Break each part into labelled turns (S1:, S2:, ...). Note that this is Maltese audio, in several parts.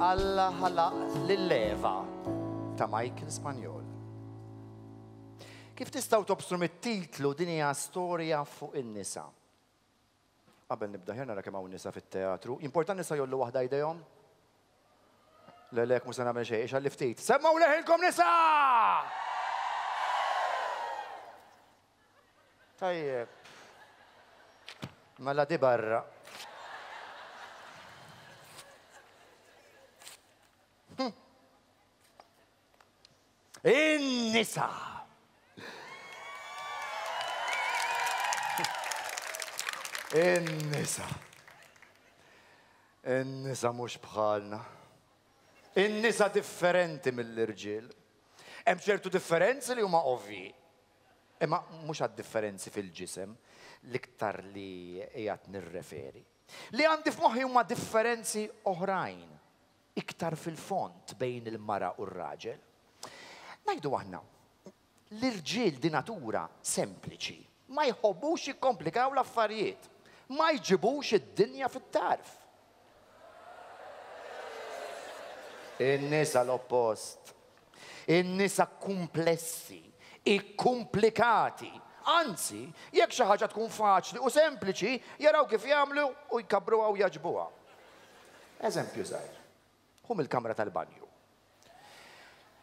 S1: Alla ħalaq lill-leva ta' Michael Spanjol. Kif tistgħu tobstru mit-titlu din hija storja fuq in-nisa. Qabel nibda ħjar nara kemm hawn nisa fit-teatru. Importanti nisa jollu waħda jdejhom? Lelek mhux se nagħmel xejn għalli ftit. Semmaw leħilkom nisa! Tajjeb. Mela di barra. In-nisa. In-nisa. In-nisa mhux bħalna. In-nisa differenti mill-irġiel. Hemm ċertu differenzi li huma ovvji. Imma mhux għad-differenzi fil-ġisem l-iktar li qiegħed nirreferi. Li għandi f'moħħi huma differenzi oħrajn iktar fil-font bejn il-mara u r-raġel. Ngħidu aħna, l-irġiel di natura sempliċi, ma jħobbux jikkomplikaw l-affarijiet, ma jġibux id-dinja fit-tarf. In-nisa l-oppost. In-nisa komplessi, ikkomplikati. Anzi, jekk xi ħaġa tkun faċli u sempliċi, jaraw kif jagħmlu u jkabbruha u jaġbuha. Eżempju żgħir. Hu mill-kamra tal-banju.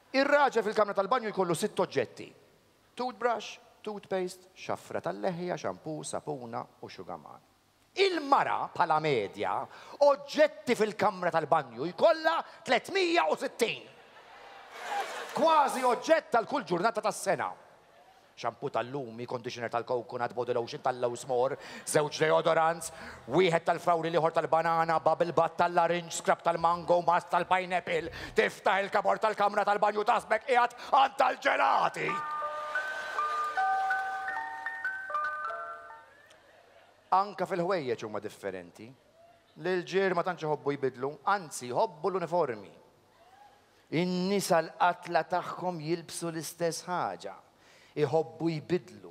S1: Ir-raġel fil-kamra tal-banju jkollu 6 oġġetti. Toothbrush, toothpaste, xaffra tal-leħja, shampoo, sapuna u xugaman. Il-mara bħala medja oġġetti fil-kamra tal-banju jkollha 360. Kważi oġġett tal-kull ġurnata tas-sena. Shampoo tal-lumi, conditioner tal-coconut, body lotion tal-lowsmore, 2 deodorants, wieħed tal-frawli liħor tal-banana, bubble bath tal-orange, scrub tal-mango, mas tal-pineapple, tiftaħ il-kabor tal-kamra tal-banju tasbek qiegħed għand tal-ġelati. Anka fil-ħwejjeġ huma differenti. L-ġier ma tantx iħobbu jbidlu, anzi jħobbu l-uniformi. In-nisa l-qatla tagħhom jilbsu l-istess ħaġa. Iħobbu jibidlu.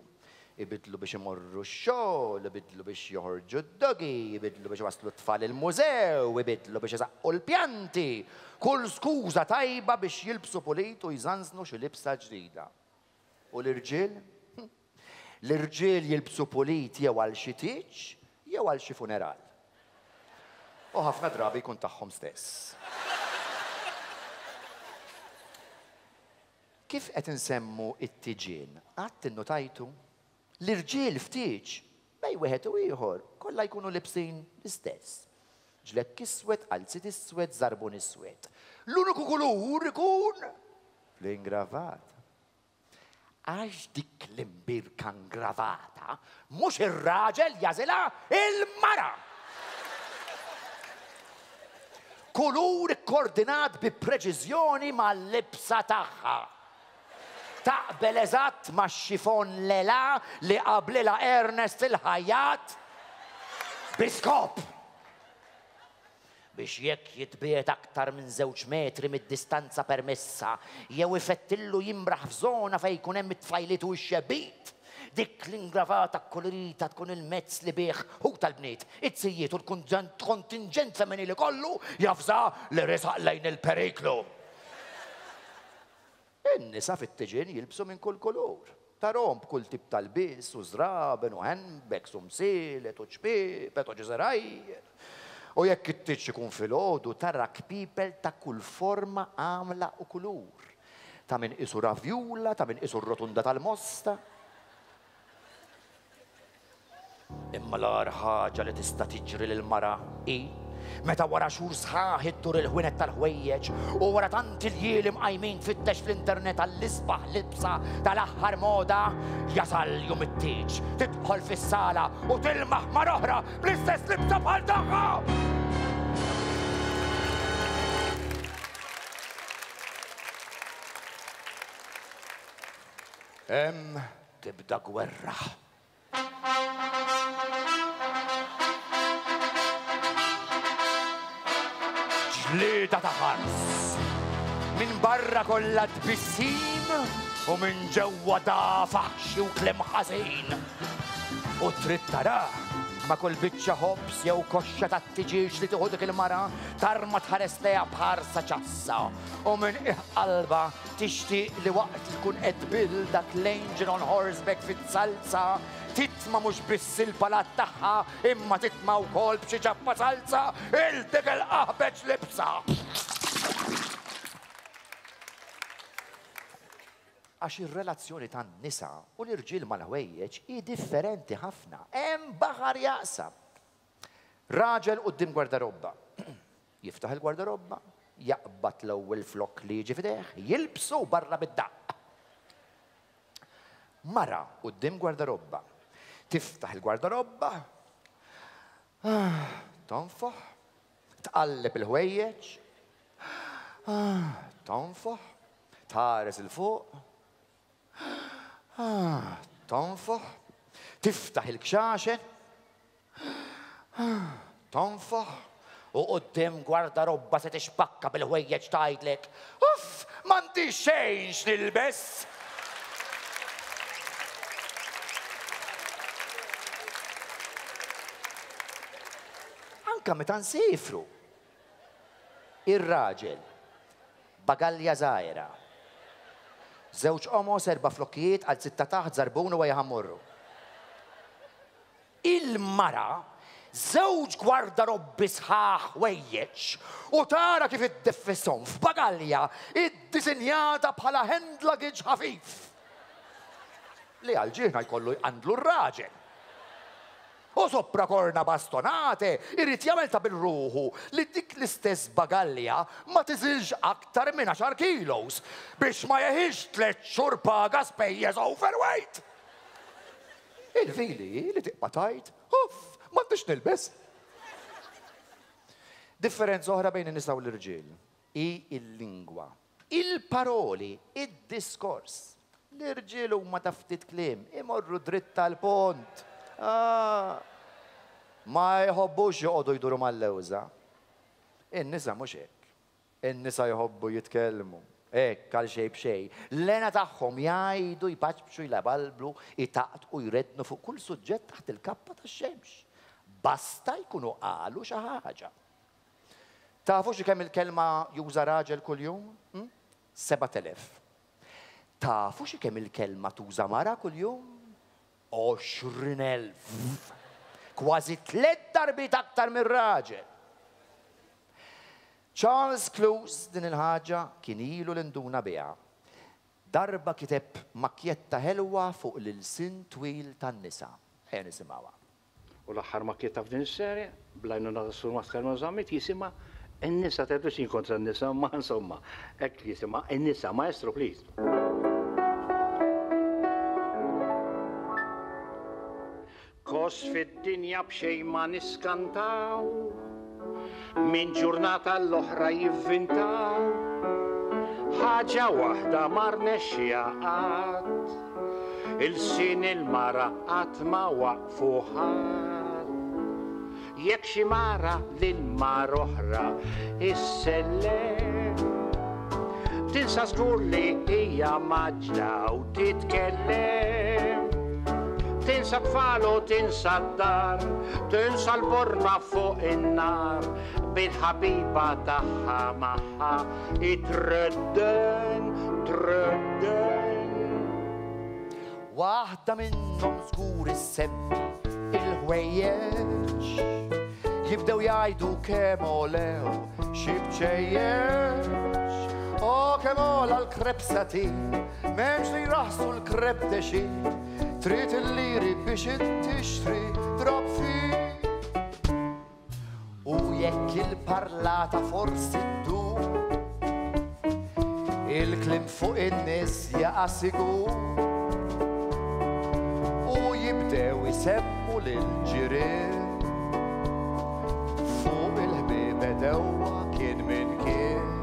S1: Ibidlu biex imorru x-xogħol, ibidlu biex joħorġu d-dogi, ibidlu biex waslu t-tfal il-mużew, ibidlu biex isaqqu l-pjanti. Kull skuża tajba biex jilbsu pulit u jżanżnu xi libsa ġdida. U l-irġiel? L-irġiel jilbsu pulit jew għal xi tieġ jew għal xi funeral. U ħafna drabi jkun tagħhom stess. Kif qed insemmu it-tiġien? Qatt innotajtu? L-irġiel ftiġ bej wieħed u ieħor kollha jkunu libsin l-istess. Ġlekk iswed, qalzit iswed, żarbun iswed. L-uniku kulur ikun l-ingravata. Għax dik l-imbirka ngravata mhux ir-raġel jażilha il-mara. Kulur ikkoordinat bi preċiżjoni mal-libsa tagħha. Taqbel eżatt ma' xifon lela li qablilha Ernest il-Ħajjat biskop. Biex jekk jitbiet aktar minn 2 metri mid-distanza permessa, jew ifettillu jimbraħ f'żona fejn jkun hemm it-tfajliet u x-xebit, dik l-ingravata kolorita tkun il-mezz li bih hu tal-bniet, it-sijjiet u l-kontingent femminili kollu jafża li resaq lejn il-periklu. In-nisa fit-tiġien jilbsu minn kull kulur. Tarhom b'kull tip tal-biss u żraben u handbags u msielet u ċpipet u ġiżerajjer. U jekk it-tiġ ikun filgħodu tara kpipel ta' kull forma, għamla u kulur. Ta' min qisu ravjula, ta' min qisu r-rotunda tal-mosta. Imma l-agħar ħaġa li tista' tiġri lill-mara hi meta wara xhur sħaħ iddur il-ħwienet tal-ħwejjeġ u wara tant il-jiem qajmin fittex fl-internet għall-isbaħ libsa tal-aħħar moda jasal jum it-tieġ, tidħol fis-sala u tilmaħ mar oħra bl-istess libsa bħal tagħha. Hemm tibda gwerra. Ġlieda ta' ħars. Min barra kollha tbissim u minn ġewwa da faħxi u klem ħażin. U trid tara Ma kull biċċa ħobs jew koxxa ta' tiġiġ li tieħu dik il-mara tarma tħares lejha bħarsa ċassa. U minn qalba tixtieq li waqt tkun qed bil dak l-angel on horseback fit-salsa titma' mhux biss il-palat tagħha imma titma' wkoll b'xi ġabba salsa il-dik il-qaħbeġ libsa. Għax ir-relazzjoni tan-nisa u l-irġiel mal-ħwejjeġ hi differenti ħafna. Hemm baħar jaqsam. Raġel quddiem gwardarobba. Jiftaħ il-gwardarobba, jaqbad l-ewwel flokk li jiġi fideh, jilbsu barra bid-daqq. Mara quddiem gwardarobba. Tiftaħ il-gwardarobba, tonfoħ, tqalleb il-ħwejjeġ, tonfoħ, tħares il-fuq, tonfoħ, tiftaħ il-kxaxen, tonfoħ, u quddiem gwardarobba se tixbakka bil-ħwejjeġ tgħidlek, uff, m'għandix xejn x'nilbes. Anka meta nsifru, ir-raġel bagalja żgħira. Żewġ omos 4 flokkijiet għal 6 taħt żarbun u jħammurru. Il-mara żewġ gwardarobbi sħaħ ħwejjeġ u tara kif iddeffishom f'bagalja iddisinjata bħala hand luggage ħafif. Li għal-ġieħna jkollu jqandlu r-raġel. U sopra korna bastonate, irrid jagħmel ta' bil-ruħu li dik l-istess bagalja ma tiżilx aktar minn 10 kilos biex ma jeħilx 3 xhur paga spejjeż overweight. Il-fili li tiqba' tgħid, uff, m'għandix nilbes. Differenza oħra bejn in-nisa u l-irġiel hi l-lingwa, il-paroli, id-diskors. L-irġiel huma ta' ftit kliem, imorru dritt tal-pont. Ma jħobbux joqogħdu jduru mal-lewża. In-nisa mhux hekk. In-nisa jħobbu jitkellmu. Hekk għal xejn b'xejn. L-għena tagħhom jgħidu jpaċbxu jlabalblu, jtaqtqu jrednu fuq kull suġġett taħt il-kappa tax-xemx. Basta jkunu qalu xi ħaġa. Tafu xi kemm il-kelma juża raġel kuljum? 7,000. Tafu xi kemm il-kelma tuża mara kuljum? 20,000. Kważi 3 darbiet aktar mir-raġel. Charles Cluse din il-ħaġa kien ilu l-induna biha. Darba kiteb makkjetta ħelwa fuq l-ilsin twil tan-nisa. Ejja nisimgħuha.
S2: U l-aħħar makkjetta f'din is-serje, blajnu nagħsu Maskar Mażammit jisimha n-nisa tgħidux kontra n-nisa, ma insomma, hekk jisimha n-nisa, maestro please. Kos fid-dinja b'xejn ma niskantaw, min ġurnata l-oħra jivvintaw, ħaġa waħda mar nexxija qatt, il-sin il-mara qatt ma waqfu ħadd. Jekk xi mara lil mar oħra issellem, tinsa żgur li hija maġla u titkellem. Tinsa tfalu, tinsa d-dar, tinsa l-borna fuq in-nar, bil-ħabiba tagħha magħha itredden, tredden.
S1: Waħda minnhom żgur issemmi il-ħwejjeġ, jibdew jgħidu kemm olew xi bċejjeġ. Kemm ola l-krebsatin, m'hemmx li jraħsu l-kreb dexin, trid il-liri biex tixtri drob fi. U jekk il-parlata forsi ddur, il-klim fuq in-nies jaqa' sigur. U jibdew isemmu lil-ġirien, fuq il-ħbieb edewwa kien minn kien.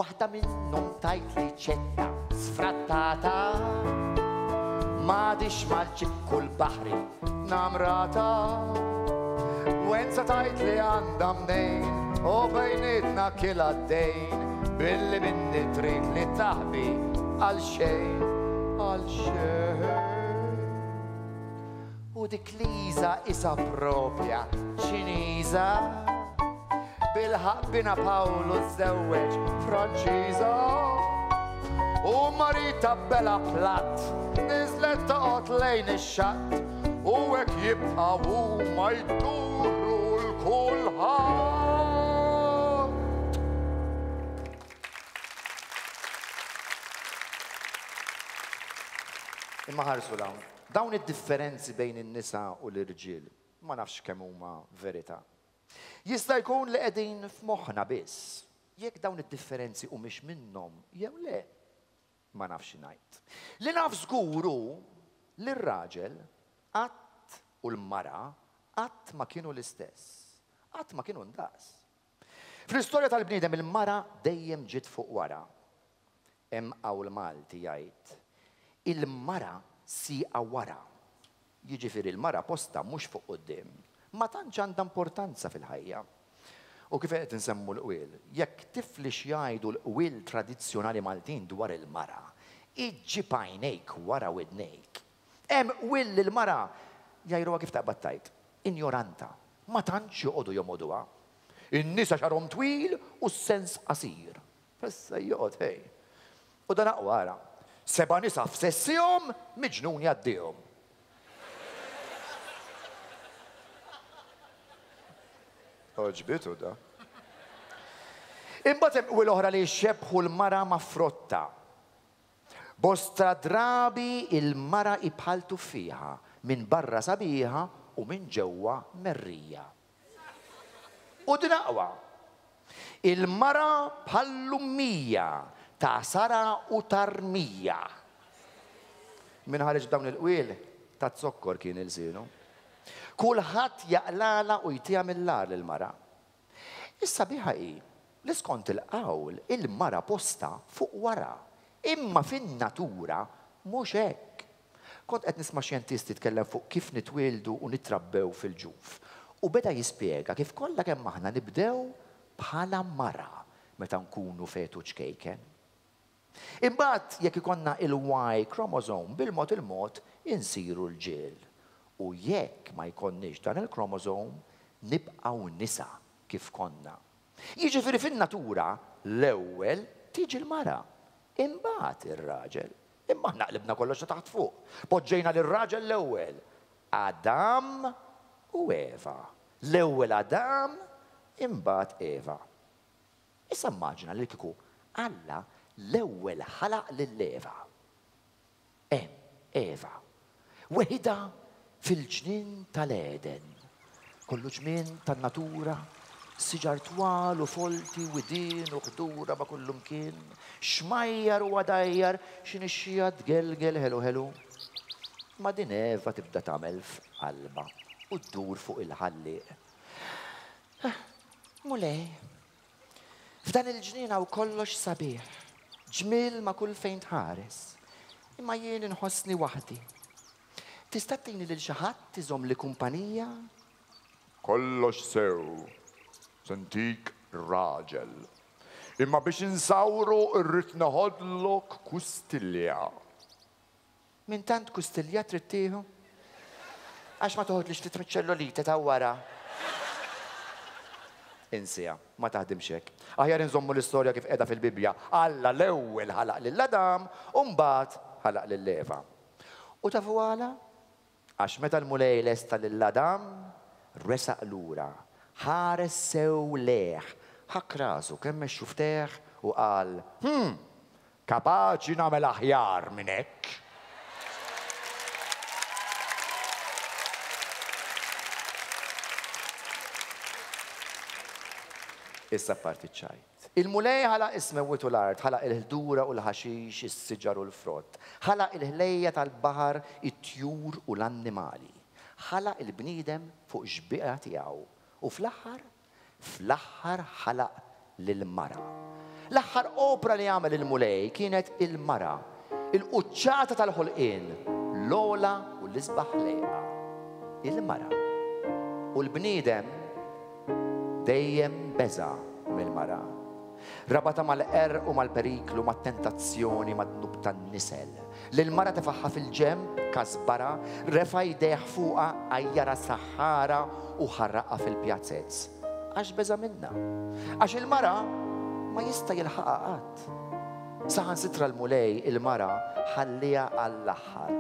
S1: Waħda minnhom tajt li ċetta sfrattata, m'għadix mal-ċikku l-baħri namrata. Wenza tajt li għandha mnejn u bejnietna kien għaddejn, billi minni trid li taħbi għal xejn, għal xejn. U dik Liza isa propja Ċiniża bil-ħaq bina Pawlu żewweġ Franċiża u Marita Bella Platt niżlet toqgħod lejn ix-xatt u hekk jibqa' huma jduru l-kulħadd. Imma ħarsu dawn id-differenzi bejn in-nisa u l-irġiel ma nafx kemm huma verità. Jista' jkun li qegħdin f'moħħna biss. Jekk dawn id-differenzi u mhix minnhom jew le, ma nafx ngħid. Li naf żguru li r-raġel qatt u l-mara qatt ma kienu l-istess. Qatt ma kienu ndaqs. Fl-istorja tal-bniedem il-mara dejjem ġiet fuq wara. Hemm qawl Malti jgħid il-mara sieqa wara. Jiġifieri il-mara posta mhux fuq quddiem. Ma tantx għandha importanza fil-ħajja. U kif qed insemmu l-qwiel, jekk tifli x'jgħidu l-qwiel tradizzjonali Maltin dwar il-mara, iġġib għajnejk wara widnejk. Hemm qwiel il-mara jgħiruha kif taqbad tajt, injoranta, ma tantx joqogħdu jomogħduha. In-nisa xarhom twil u s-sens qasir. Issa joqgħod hej. U dan aqwara, 7 nisa f'sessihom miġnun jgħaddihom. Oġbitu da. Imbagħad hemm qwiel oħra li jxebbħu l-mara ma' frotta. Bosta drabi il-mara ibħaltu fiha minn barra sabiħa u minn ġewwa merrija. U din aqwa. Il-mara bħall-ummija ta' sara u tarmija. Min ħareġ dawn il-qwiel ta' zokkor kien il-żienu. Kulħadd jaqlala u jtija mill-lar lill-mara. Issa biħa hi, li skont il-qawl il-mara posta fuq wara, imma fin-natura mhux hekk. Kont qed nisma' xjentisti tkellem fuq kif nitwieldu u nittrabbew fil-ġuf. U beda jispjega kif kollha kemm aħna nibdew bħala mara meta nkunu fetu ċkejken. Imbagħad jekk ikonna il-Y chromosome bil-mod il-mod insiru l-ġiel. U jekk ma jkonniex dan il-kromozom, nibqgħu nisa kif konna. Jiġifieri fin-natura l-ewwel tiġi l-mara, imbagħad ir-raġel. Imma aħna qlibna kollox taħt fuq. Poġġejna lir-raġel l-ewwel. Adam u Eva. L-ewwel Adam, imbagħad Eva. Issa immaġina li kieku Alla l-ewwel ħalaq lill-Eva. Eva. Weħida fil-ġnien tal-Eden. Kollu ġmien tan-natura, siġar twal u folti u din u ħdura ma' kullu mkien, xmajjar u għadajjar xinixxija tgelgel ħelu. Ma din Eva tibda tagħmel f'qalba u ddur fuq il-ħalliq. Mulej, f'dan il-ġnien hawn kollox sabiħ, ġmiel ma' kull fejn tħares, imma jien inħossni waħdi. Tista' tgħinni lil xi ħadd iżomm li kumpanija? Kollox sew, sentik raġel. Imma biex insawru rrid naħodlok kustilja. Min tant kustilja trid tieħu? Għax ma toħodlix li triċċellolite ta' wara. Insija, ma taħdimx hekk. Aħjar inżommu l-istorja kif qiegħda fil-Bibja. Alla l-ewwel ħalaq lill-Adam u mbagħad ħalaq lill-Eva. U tafu għala? Għax meta l-mulej lesta lill-Adam, resaq lura, ħares sew leħ, ħak rasu kemm xufteħ u qal, kapaċi nagħmel aħjar minn hekk. Issa parti ċajt. Il-mulej ħalaq ismewwitu l-art, ħalaq il-ħdura u l-ħaxix, is-siġar u l-frott. ħalaq il-ħlejja tal-baħar, it-tjur u l-annimali. ħalaq il-bniedem fuq ġbieqa tiegħu. U fl-aħħar ħalaq lill-mara. L-aħħar opra li għamel il-mulej kienet il-mara, il-quċċata tal-ħolqien, l-ola u l-isbaħ lejqa. Il-mara. U l-bniedem dejjem beża mill-mara. Rabata mal-qerq u mal-periklu, mat-tentazzjoni, mad-dnub tan-nisel. Lil-mara tefaħħa fil-ġemb, kasbara, refa' jdejh fuqha, għajjara saħħara u ħarraqha fil-pjazzezz. Għax beża minna. Għax il-mara ma jista' jilħaqha qatt. Saħansitra l-mulej il-mara ħallija għall-aħħar.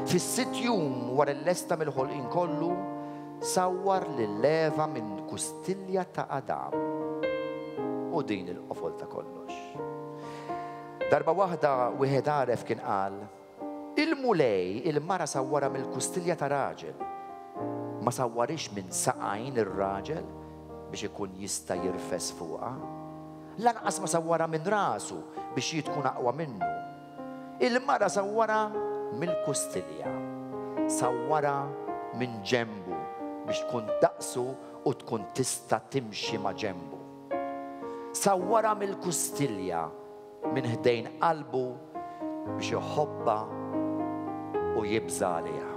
S1: Fis-sitt jum wara l-lesta mill-ħolqien kollu, sawwar lil-leva minn kustilja ta' Adam. U din il-qofol ta' kollox. Darba waħda wieħed għaref kien qal, il-mulej il-mara sawwara mill-kustilja ta' raġel. Ma sawwarix minn saqajn ir-raġel biex ikun jista' jirfes fuqha. Lanqas ma sawwara minn rasu biex jitkun aqwa minnu. Il-mara sawwara mill-kustilja. Sawwara minn ġembu biex tkun daqsu u tkun tista' timxi ma' ġembu. Sawwara mill-kustilja minn ħdejn qalbu biex iħobba u jibża għaliha.